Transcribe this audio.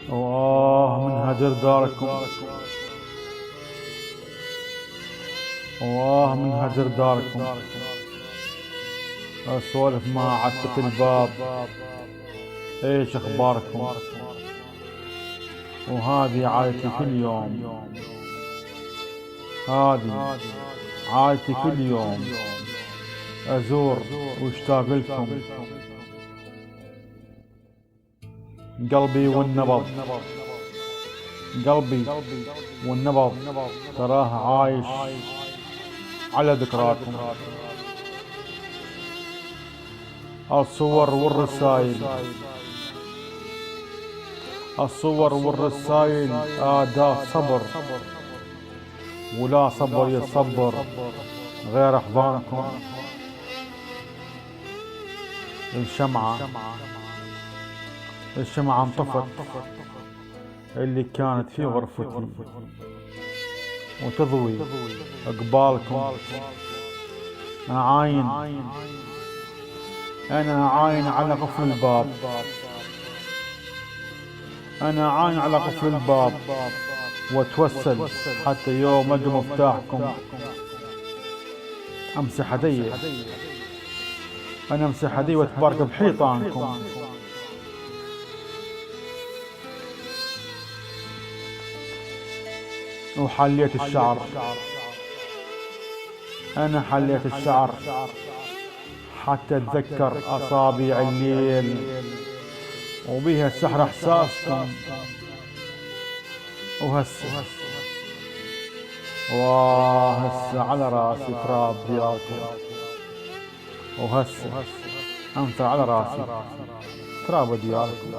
من هجر داركم، من هجر داركم. اسولف مع عتبة الباب، ايش اخباركم؟ وهذه عادتي كل يوم، هذه عادتي كل يوم، ازور واشتاق لكم. قلبي والنبض، قلبي والنبض تراه عايش على ذكراكم. الصور والرسايل، الصور والرسايل آداة صبر، ولا صبر يصبر غير أحضانكم. الشمعة انطفت اللي كانت في غرفتي، وتضوي اقبالكم. انا عاين على قفل الباب، انا عاين على قفل الباب واتوسل حتى يوم القى مفتاحكم. امسح هدي، انا امسح هدي واتبارك بحيطانكم. وحليت الشعر، انا حليت الشعر حتى اتذكر اصابع الليل، وبيها سحر احساسكم. وهسه على راسي تراب دياركم، وهسه انثر على راسي تراب دياركم.